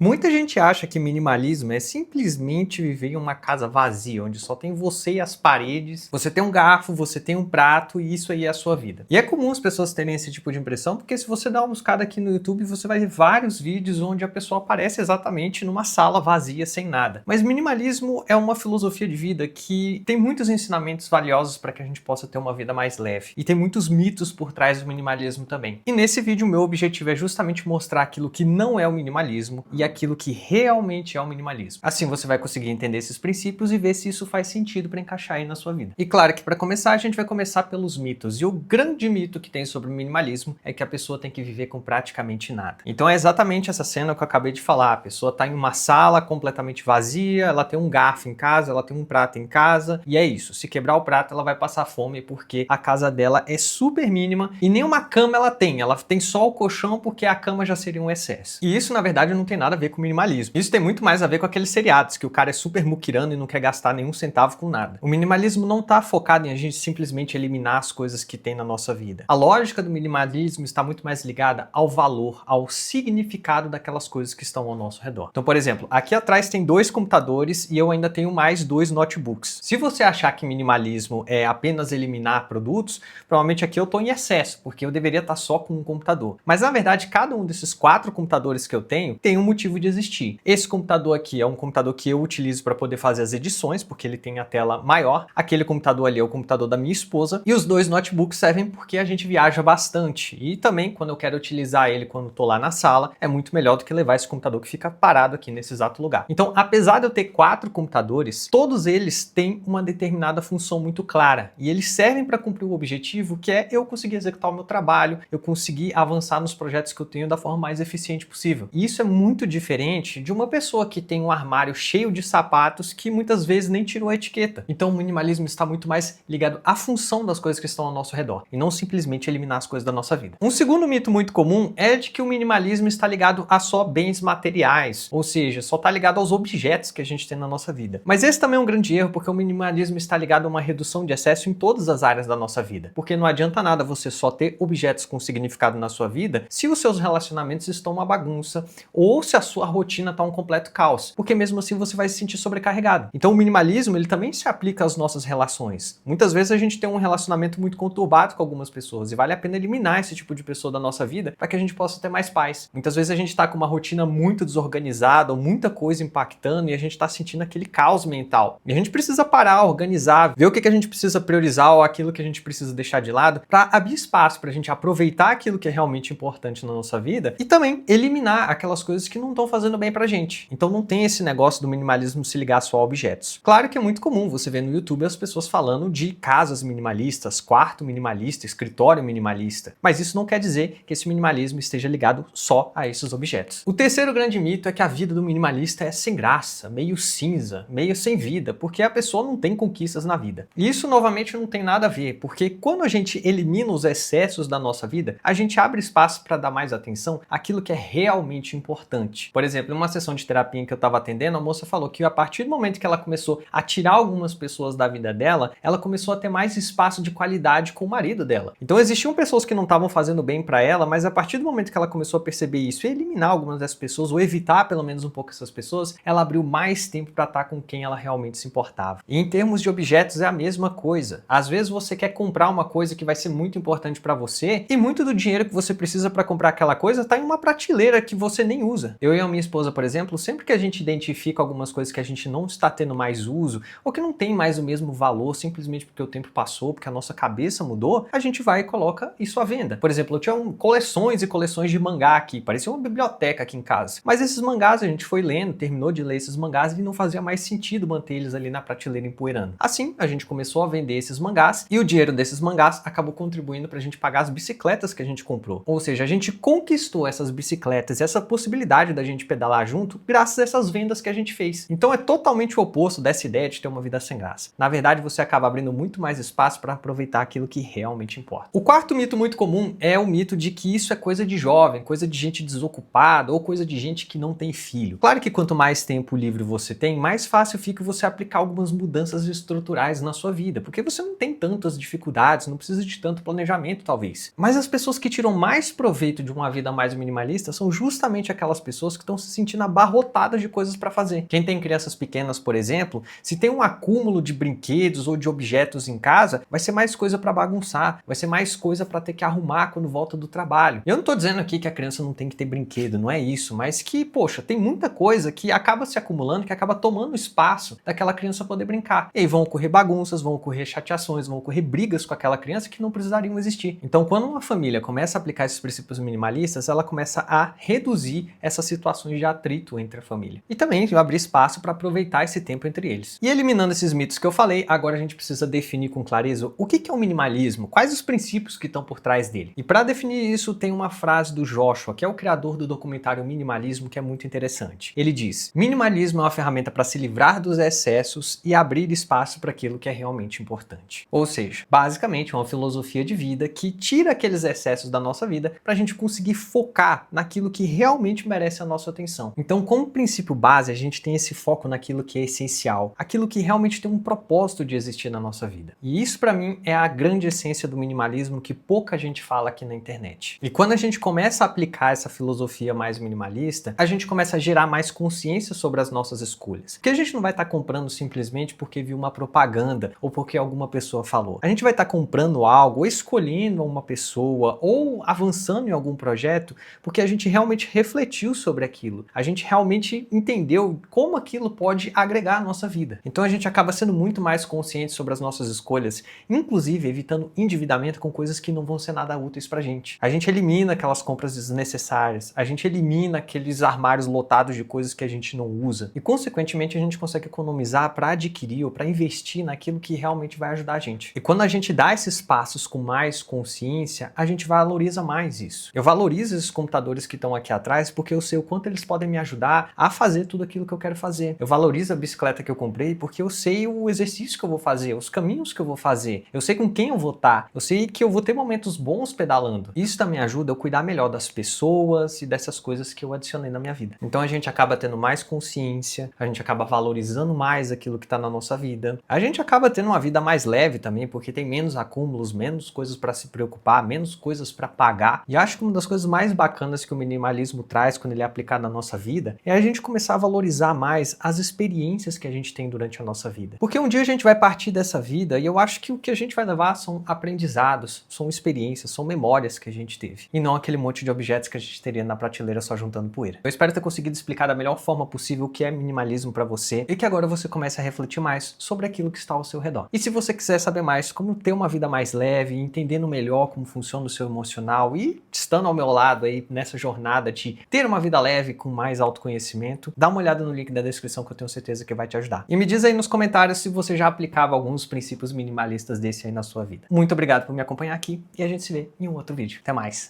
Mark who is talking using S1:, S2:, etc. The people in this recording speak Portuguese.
S1: Muita gente acha que minimalismo é simplesmente viver em uma casa vazia, onde só tem você e as paredes, você tem um garfo, você tem um prato e isso aí é a sua vida. E é comum as pessoas terem esse tipo de impressão, porque se você dar uma buscada aqui no YouTube, você vai ver vários vídeos onde a pessoa aparece exatamente numa sala vazia, sem nada. Mas minimalismo é uma filosofia de vida que tem muitos ensinamentos valiosos para que a gente possa ter uma vida mais leve. E tem muitos mitos por trás do minimalismo também. E nesse vídeo, o meu objetivo é justamente mostrar aquilo que não é o minimalismo e aquilo que realmente é o minimalismo. Assim você vai conseguir entender esses princípios e ver se isso faz sentido para encaixar aí na sua vida. E claro que para começar, a gente vai começar pelos mitos. E o grande mito que tem sobre o minimalismo é que a pessoa tem que viver com praticamente nada. Então é exatamente essa cena que eu acabei de falar. A pessoa está em uma sala completamente vazia, ela tem um garfo em casa, ela tem um prato em casa, e é isso. Se quebrar o prato, ela vai passar fome porque a casa dela é super mínima e nenhuma cama ela tem só o colchão porque a cama já seria um excesso. E isso, na verdade, não tem nada a ver com minimalismo. Isso tem muito mais a ver com aqueles seriados, que o cara é super muquirano e não quer gastar nenhum centavo com nada. O minimalismo não está focado em a gente simplesmente eliminar as coisas que tem na nossa vida. A lógica do minimalismo está muito mais ligada ao valor, ao significado daquelas coisas que estão ao nosso redor. Então, por exemplo, aqui atrás tem 2 computadores e eu ainda tenho mais 2 notebooks. Se você achar que minimalismo é apenas eliminar produtos, provavelmente aqui eu estou em excesso, porque eu deveria estar só com um computador. Mas na verdade, cada um desses 4 computadores que eu tenho tem um motivo de existir. Esse computador aqui é um computador que eu utilizo para poder fazer as edições, porque ele tem a tela maior. Aquele computador ali é o computador da minha esposa. E os 2 notebooks servem porque a gente viaja bastante. E também, quando eu quero utilizar ele quando estou lá na sala, é muito melhor do que levar esse computador que fica parado aqui nesse exato lugar. Então, apesar de eu ter 4 computadores, todos eles têm uma determinada função muito clara. E eles servem para cumprir o objetivo, que é eu conseguir executar o meu trabalho, eu conseguir avançar nos projetos que eu tenho da forma mais eficiente possível. E isso é muito diferente de uma pessoa que tem um armário cheio de sapatos que muitas vezes nem tirou a etiqueta. Então o minimalismo está muito mais ligado à função das coisas que estão ao nosso redor e não simplesmente eliminar as coisas da nossa vida. Um segundo mito muito comum é de que o minimalismo está ligado a só bens materiais, ou seja, só está ligado aos objetos que a gente tem na nossa vida. Mas esse também é um grande erro, porque o minimalismo está ligado a uma redução de excesso em todas as áreas da nossa vida. Porque não adianta nada você só ter objetos com significado na sua vida se os seus relacionamentos estão uma bagunça ou se a sua rotina está um completo caos, porque mesmo assim você vai se sentir sobrecarregado. Então o minimalismo ele também se aplica às nossas relações. Muitas vezes a gente tem um relacionamento muito conturbado com algumas pessoas e vale a pena eliminar esse tipo de pessoa da nossa vida para que a gente possa ter mais paz. Muitas vezes a gente está com uma rotina muito desorganizada ou muita coisa impactando e a gente está sentindo aquele caos mental. E a gente precisa parar, organizar, ver o que a gente precisa priorizar ou aquilo que a gente precisa deixar de lado para abrir espaço para a gente aproveitar aquilo que é realmente importante na nossa vida e também eliminar aquelas coisas que não estão fazendo bem pra gente. Então não tem esse negócio do minimalismo se ligar só a objetos. Claro que é muito comum você ver no YouTube as pessoas falando de casas minimalistas, quarto minimalista, escritório minimalista, mas isso não quer dizer que esse minimalismo esteja ligado só a esses objetos. O terceiro grande mito é que a vida do minimalista é sem graça, meio cinza, meio sem vida, porque a pessoa não tem conquistas na vida. E isso novamente não tem nada a ver, porque quando a gente elimina os excessos da nossa vida, a gente abre espaço para dar mais atenção àquilo que é realmente importante. Por exemplo, em uma sessão de terapia em que eu estava atendendo, a moça falou que a partir do momento que ela começou a tirar algumas pessoas da vida dela, ela começou a ter mais espaço de qualidade com o marido dela. Então existiam pessoas que não estavam fazendo bem para ela, mas a partir do momento que ela começou a perceber isso e eliminar algumas dessas pessoas, ou evitar pelo menos um pouco essas pessoas, ela abriu mais tempo para estar com quem ela realmente se importava. E em termos de objetos é a mesma coisa. Às vezes você quer comprar uma coisa que vai ser muito importante para você e muito do dinheiro que você precisa para comprar aquela coisa está em uma prateleira que você nem usa. Eu e a minha esposa, por exemplo, sempre que a gente identifica algumas coisas que a gente não está tendo mais uso ou que não tem mais o mesmo valor simplesmente porque o tempo passou, porque a nossa cabeça mudou, a gente vai e coloca isso à venda. Por exemplo, eu tinha coleções e coleções de mangá aqui, parecia uma biblioteca aqui em casa. Mas esses mangás a gente foi lendo, terminou de ler esses mangás e não fazia mais sentido manter eles ali na prateleira empoeirando. Assim, a gente começou a vender esses mangás e o dinheiro desses mangás acabou contribuindo para a gente pagar as bicicletas que a gente comprou. Ou seja, a gente conquistou essas bicicletas, essa possibilidade da gente pedalar junto, graças a essas vendas que a gente fez. Então é totalmente o oposto dessa ideia de ter uma vida sem graça. Na verdade, você acaba abrindo muito mais espaço para aproveitar aquilo que realmente importa. O quarto mito muito comum é o mito de que isso é coisa de jovem, coisa de gente desocupada ou coisa de gente que não tem filho. Claro que quanto mais tempo livre você tem, mais fácil fica você aplicar algumas mudanças estruturais na sua vida, porque você não tem tantas dificuldades, não precisa de tanto planejamento talvez. Mas as pessoas que tiram mais proveito de uma vida mais minimalista são justamente aquelas pessoas pessoas que estão se sentindo abarrotadas de coisas para fazer. Quem tem crianças pequenas, por exemplo, se tem um acúmulo de brinquedos ou de objetos em casa, vai ser mais coisa para bagunçar, vai ser mais coisa para ter que arrumar quando volta do trabalho. Eu não tô dizendo aqui que a criança não tem que ter brinquedo, não é isso, mas que, poxa, tem muita coisa que acaba se acumulando, que acaba tomando espaço daquela criança poder brincar. E aí vão ocorrer bagunças, vão ocorrer chateações, vão ocorrer brigas com aquela criança que não precisariam existir. Então, quando uma família começa a aplicar esses princípios minimalistas, ela começa a reduzir essas situações de atrito entre a família. E também abrir espaço para aproveitar esse tempo entre eles. E eliminando esses mitos que eu falei, agora a gente precisa definir com clareza o que é o minimalismo, quais os princípios que estão por trás dele. E para definir isso, tem uma frase do Joshua, que é o criador do documentário Minimalismo, que é muito interessante. Ele diz: minimalismo é uma ferramenta para se livrar dos excessos e abrir espaço para aquilo que é realmente importante. Ou seja, basicamente uma filosofia de vida que tira aqueles excessos da nossa vida para a gente conseguir focar naquilo que realmente merece a nossa atenção. Então, como princípio base, a gente tem esse foco naquilo que é essencial, aquilo que realmente tem um propósito de existir na nossa vida. E isso, para mim, é a grande essência do minimalismo que pouca gente fala aqui na internet. E quando a gente começa a aplicar essa filosofia mais minimalista, a gente começa a gerar mais consciência sobre as nossas escolhas. Porque a gente não vai estar comprando simplesmente porque viu uma propaganda ou porque alguma pessoa falou. A gente vai estar comprando algo, ou escolhendo uma pessoa, ou avançando em algum projeto, porque a gente realmente refletiu sobre aquilo. A gente realmente entendeu como aquilo pode agregar à nossa vida. Então a gente acaba sendo muito mais consciente sobre as nossas escolhas, inclusive evitando endividamento com coisas que não vão ser nada úteis pra gente. A gente elimina aquelas compras desnecessárias, a gente elimina aqueles armários lotados de coisas que a gente não usa e, consequentemente, a gente consegue economizar para adquirir ou para investir naquilo que realmente vai ajudar a gente. E quando a gente dá esses passos com mais consciência, a gente valoriza mais isso. Eu valorizo esses computadores que estão aqui atrás porque eu sei o quanto eles podem me ajudar a fazer tudo aquilo que eu quero fazer. Eu valorizo a bicicleta que eu comprei porque eu sei o exercício que eu vou fazer, os caminhos que eu vou fazer, eu sei com quem eu vou estar, eu sei que eu vou ter momentos bons pedalando. Isso também ajuda eu cuidar melhor das pessoas e dessas coisas que eu adicionei na minha vida. Então a gente acaba tendo mais consciência, a gente acaba valorizando mais aquilo que está na nossa vida, a gente acaba tendo uma vida mais leve também, porque tem menos acúmulos, menos coisas para se preocupar, menos coisas para pagar. E acho que uma das coisas mais bacanas que o minimalismo traz quando ele é aplicado na nossa vida é a gente começar a valorizar mais as experiências que a gente tem durante a nossa vida. Porque um dia a gente vai partir dessa vida e eu acho que o que a gente vai levar são aprendizados, são experiências, são memórias que a gente teve. E não aquele monte de objetos que a gente teria na prateleira só juntando poeira. Eu espero ter conseguido explicar da melhor forma possível o que é minimalismo para você e que agora você comece a refletir mais sobre aquilo que está ao seu redor. E se você quiser saber mais como ter uma vida mais leve, entendendo melhor como funciona o seu emocional e estando ao meu lado aí nessa jornada de ter uma vida leve com mais autoconhecimento, dá uma olhada no link da descrição que eu tenho certeza que vai te ajudar. E me diz aí nos comentários se você já aplicava alguns princípios minimalistas desse aí na sua vida. Muito obrigado por me acompanhar aqui e a gente se vê em um outro vídeo. Até mais!